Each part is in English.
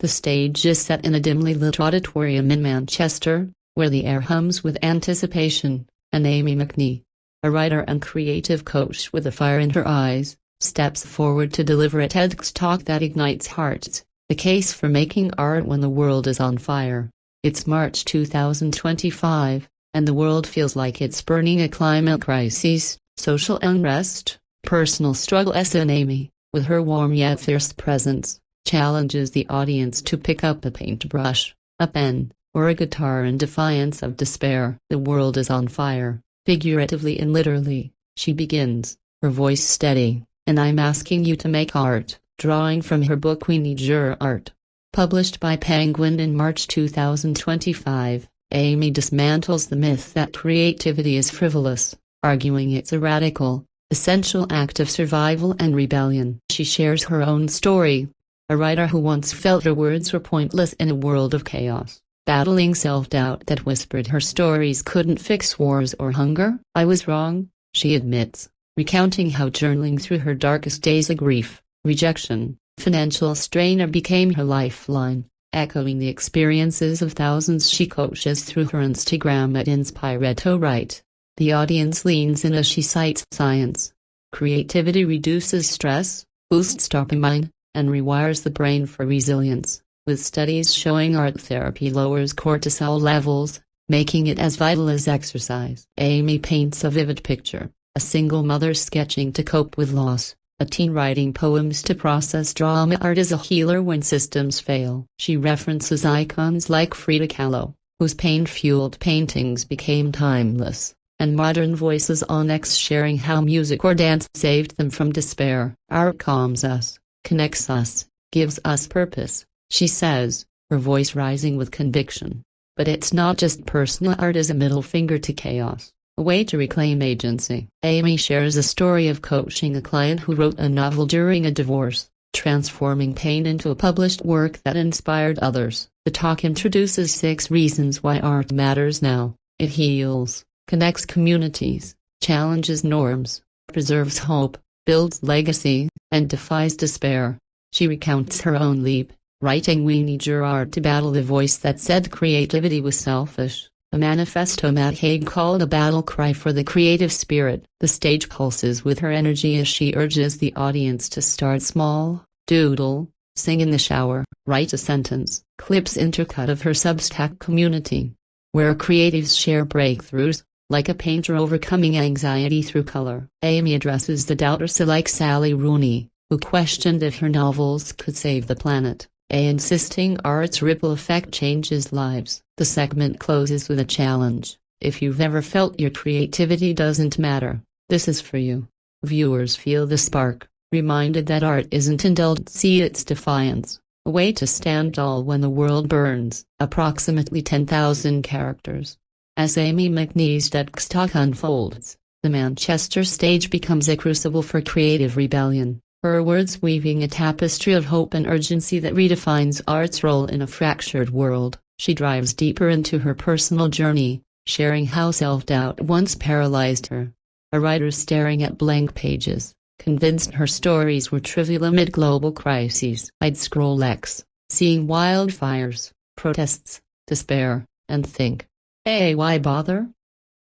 The stage is set in a dimly lit auditorium in Manchester, where the air hums with anticipation, and Amie McNee, a writer and creative coach with a fire in her eyes, steps forward to deliver a TEDx talk that ignites hearts, the case for making art when the world is on fire. It's March 2025, and the world feels like it's burning. A climate crisis, social unrest, personal struggle. And Amie, with her warm yet fierce presence, challenges the audience to pick up a paintbrush, a pen, or a guitar in defiance of despair. The world is on fire, figuratively and literally, she begins, her voice steady, and I'm asking you to make art, drawing from her book We Need Your Art. Published by Penguin in March 2025, Amie dismantles the myth that creativity is frivolous, arguing it's a radical, essential act of survival and rebellion. She shares her own story, a writer who once felt her words were pointless in a world of chaos, battling self-doubt that whispered her stories couldn't fix wars or hunger. I was wrong, she admits, recounting how journaling through her darkest days of grief, rejection, financial strain became her lifeline, echoing the experiences of thousands she coaches through her Instagram at InspireToWrite. The audience leans in as she cites science. Creativity reduces stress, boosts dopamine, and rewires the brain for resilience, with studies showing art therapy lowers cortisol levels, making it as vital as exercise. Amie paints a vivid picture, a single mother sketching to cope with loss, a teen writing poems to process trauma. Art is a healer when systems fail. She references icons like Frida Kahlo, whose pain-fueled paintings became timeless, and modern voices on X sharing how music or dance saved them from despair. Art calms us, connects us, gives us purpose, she says, her voice rising with conviction. But it's not just personal. Art is a middle finger to chaos, a way to reclaim agency. Amie shares a story of coaching a client who wrote a novel during a divorce, transforming pain into a published work that inspired others. The talk introduces 6 reasons why art matters now. It heals, connects communities, challenges norms, preserves hope, builds legacy, and defies despair. She recounts her own leap, writing We Need Your Art to battle the voice that said creativity was selfish, a manifesto Matt Haig called a battle cry for the creative spirit. The stage pulses with her energy as she urges the audience to start small, doodle, sing in the shower, write a sentence. Clips intercut of her Substack community, where creatives share breakthroughs, like a painter overcoming anxiety through color. Amie addresses the doubters like Sally Rooney, who questioned if her novels could save the planet, insisting art's ripple effect changes lives. The segment closes with a challenge. If you've ever felt your creativity doesn't matter, this is for you. Viewers feel the spark, reminded that art isn't indulgency, it's defiance, a way to stand tall when the world burns. Approximately 10,000 characters. As Amie McNee's TEDx talk unfolds, the Manchester stage becomes a crucible for creative rebellion, her words weaving a tapestry of hope and urgency that redefines art's role in a fractured world. She dives deeper into her personal journey, sharing how self-doubt once paralyzed her. A writer staring at blank pages, convinced her stories were trivial amid global crises. I'd scroll X, seeing wildfires, protests, despair, and think, hey, why bother?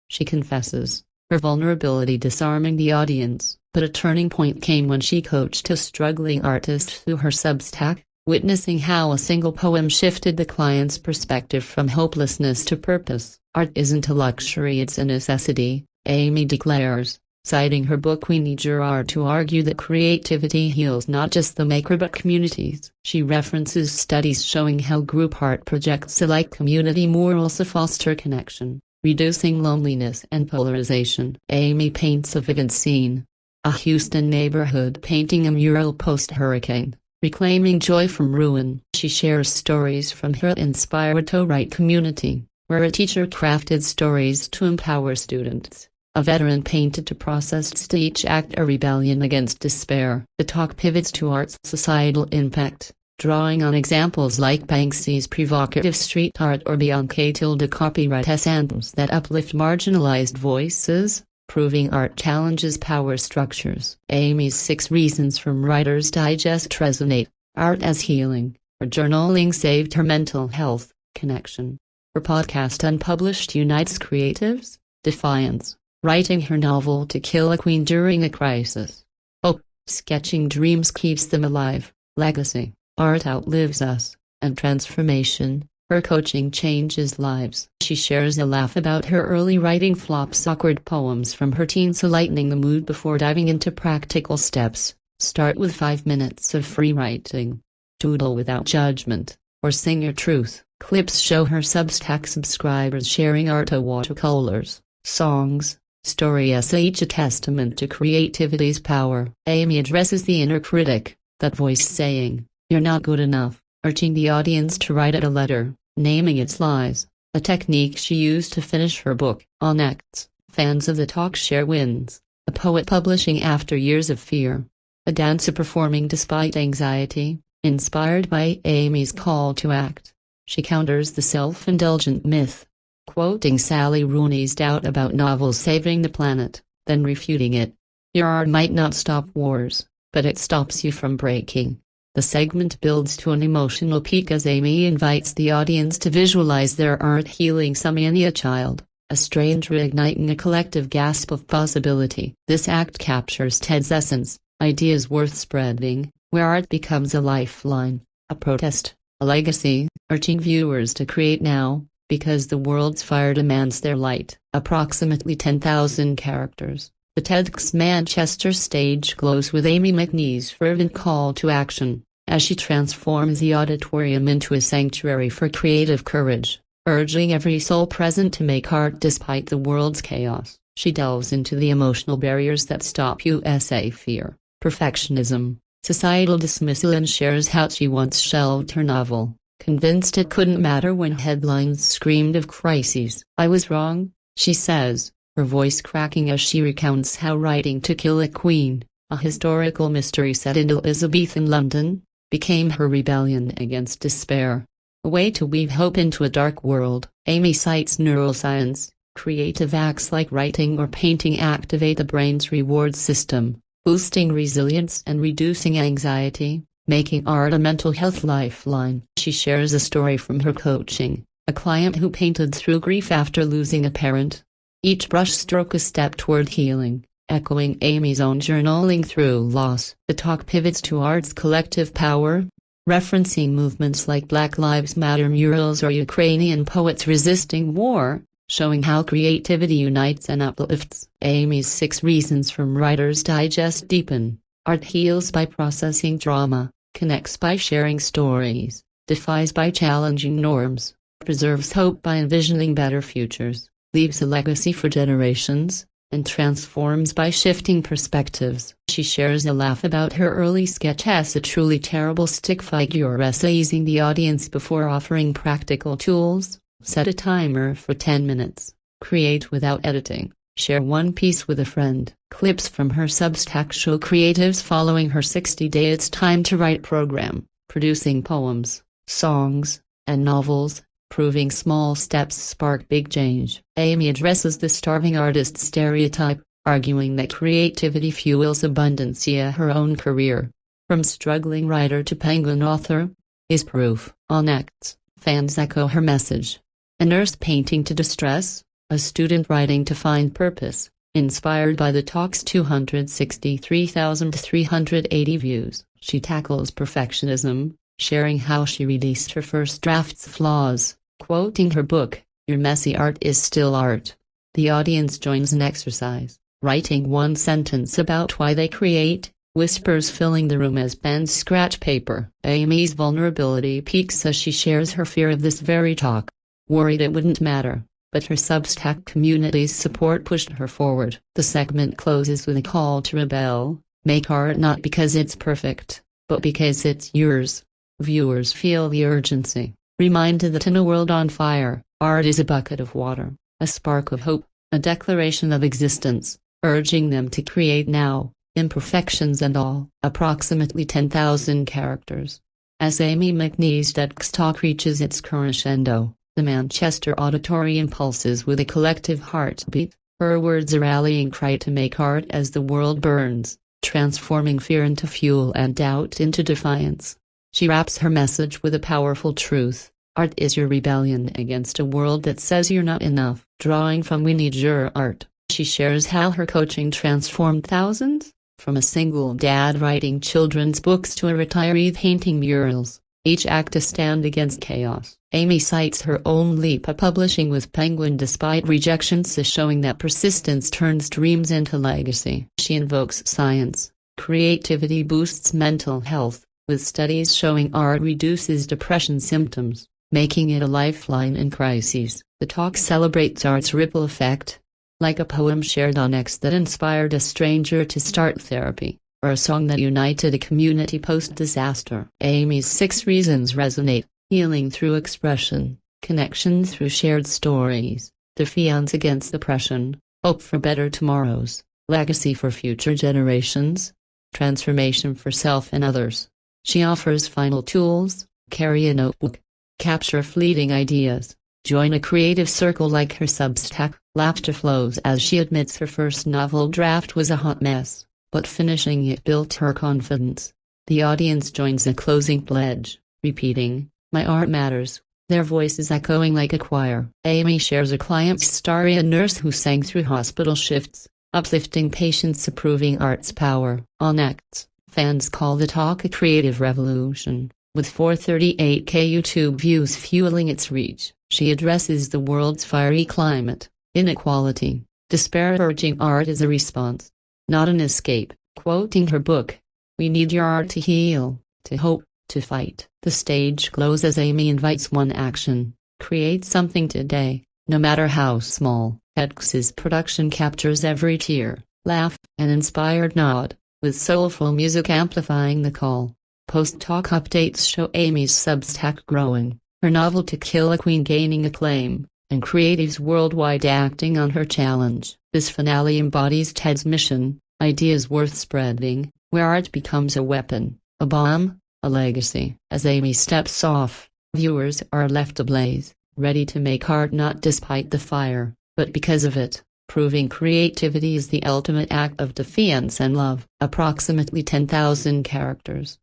She confesses, her vulnerability disarming the audience. But a turning point came when she coached a struggling artist through her Substack, witnessing how a single poem shifted the client's perspective from hopelessness to purpose. Art isn't a luxury, it's a necessity, Amie declares, citing her book We Need Your Art to argue that creativity heals not just the maker but communities. She references studies showing how group art projects like community murals to foster connection, reducing loneliness and polarization. Amie paints a vivid scene, a Houston neighborhood painting a mural post-hurricane, reclaiming joy from ruin. She shares stories from her InspireToWrite community, where a teacher crafted stories to empower students, a veteran painted to process each act a rebellion against despair. The talk pivots to art's societal impact, drawing on examples like Banksy's provocative street art or Bianca Tilda copyright anthems that uplift marginalized voices, proving art challenges power structures. Amie's 6 reasons from Writer's Digest resonate. Art as healing. Her journaling saved her mental health connection. Her podcast Unpublished unites creatives, defiance, writing her novel To Kill a Queen during a crisis. Hope, sketching dreams keeps them alive, legacy, art outlives us, and transformation, her coaching changes lives. She shares a laugh about her early writing flops, awkward poems from her teens, lightening the mood before diving into practical steps. Start with 5 minutes of free writing. Doodle without judgment, or sing your truth. Clips show her Substack subscribers sharing art, watercolors, songs, story essay, each a testament to creativity's power. Amie addresses the inner critic, that voice saying, "You're not good enough," urging the audience to write it a letter, naming its lies, a technique she used to finish her book. On Acts, fans of the talk share wins, a poet publishing after years of fear, a dancer performing despite anxiety. Inspired by Amie's call to act, she counters the self-indulgent myth, quoting Sally Rooney's doubt about novels saving the planet, then refuting it. Your art might not stop wars, but it stops you from breaking. The segment builds to an emotional peak as Amie invites the audience to visualize their art healing some inner child, a stranger igniting a collective gasp of possibility. This act captures Ted's essence, ideas worth spreading, where art becomes a lifeline, a protest, a legacy, urging viewers to create now, because the world's fire demands their light. Approximately 10,000 characters. The TEDx Manchester stage glows with Amie McNee's fervent call to action, as she transforms the auditorium into a sanctuary for creative courage, urging every soul present to make art despite the world's chaos. She delves into the emotional barriers that stop USA fear, perfectionism, societal dismissal, and shares how she once shelved her novel, convinced it couldn't matter when headlines screamed of crises. "I was wrong," she says, her voice cracking as she recounts how writing To Kill a Queen, a historical mystery set in Elizabethan London, became her rebellion against despair, a way to weave hope into a dark world. Amie cites neuroscience. Creative acts like writing or painting activate the brain's reward system, boosting resilience and reducing anxiety, making art a mental health lifeline. She shares a story from her coaching, a client who painted through grief after losing a parent. Each brushstroke a step toward healing, echoing Amie's own journaling through loss. The talk pivots to art's collective power, referencing movements like Black Lives Matter murals or Ukrainian poets resisting war, showing how creativity unites and uplifts. Amie's 6 reasons from Writer's Digest deepen. Art heals by processing trauma, connects by sharing stories, defies by challenging norms, preserves hope by envisioning better futures, leaves a legacy for generations, and transforms by shifting perspectives. She shares a laugh about her early sketch as a truly terrible stick figure essay, easing the audience before offering practical tools. Set a timer for 10 minutes. Create without editing. Share one piece with a friend. Clips from her Substack show creatives following her 60-day It's Time to Write program, producing poems, songs, and novels, proving small steps spark big change. Amie addresses the starving artist stereotype, arguing that creativity fuels abundance. Her own career, from struggling writer to Penguin author, is proof. On Acts, fans echo her message. A nurse painting to distress, a student writing to find purpose. Inspired by the talk's 263,380 views, she tackles perfectionism, sharing how she released her first draft's flaws, quoting her book, "Your messy art is still art." The audience joins an exercise, writing one sentence about why they create, whispers filling the room as pens scratch paper. Amie's vulnerability peaks as she shares her fear of this very talk. Worried it wouldn't matter, but her Substack community's support pushed her forward. The segment closes with a call to rebel, make art not because it's perfect, but because it's yours. Viewers feel the urgency, reminded that in a world on fire, art is a bucket of water, a spark of hope, a declaration of existence, urging them to create now, imperfections and all. Approximately 10,000 characters. As Amie McNee's TEDx talk reaches its crescendo, the Manchester auditorium pulses with a collective heartbeat, her words a rallying cry to make art as the world burns, transforming fear into fuel and doubt into defiance. She wraps her message with a powerful truth. Art is your rebellion against a world that says you're not enough. Drawing from We Need Your Art, she shares how her coaching transformed thousands, from a single dad writing children's books to a retiree painting murals, each act a stand against chaos. Amie cites her own leap of publishing with Penguin despite rejections as showing that persistence turns dreams into legacy. She invokes science. Creativity boosts mental health, with studies showing art reduces depression symptoms, making it a lifeline in crises. The talk celebrates art's ripple effect, like a poem shared on X that inspired a stranger to start therapy, or a song that united a community post-disaster. Amie's 6 reasons resonate: healing through expression, connection through shared stories, defiance against oppression, hope for better tomorrows, legacy for future generations, transformation for self and others. She offers final tools: carry a notebook, capture fleeting ideas, join a creative circle like her Substack. Laughter flows as she admits her first novel draft was a hot mess, but finishing it built her confidence. The audience joins a closing pledge, repeating, "My art matters," their voices echoing like a choir. Amie shares a client's story, a nurse who sang through hospital shifts, uplifting patients, proving art's power. On X, fans call the talk a creative revolution, with 438K YouTube views fueling its reach. She addresses the world's fiery climate, inequality, despair, urging art as a response, not an escape. Quoting her book, "We need your art to heal, to hope, to fight." The stage glows as Amie invites one action: create something today, no matter how small. X's production captures every tear, laugh, and inspired nod, with soulful music amplifying the call. Post-talk updates show Amie's Substack growing, her novel To Kill a Queen gaining acclaim, and creatives worldwide acting on her challenge. This finale embodies Ted's mission: ideas worth spreading, where art becomes a weapon, a bomb, a legacy. As Amie steps off, viewers are left ablaze, ready to make art not despite the fire, but because of it, proving creativity is the ultimate act of defiance and love. Approximately 10,000 characters,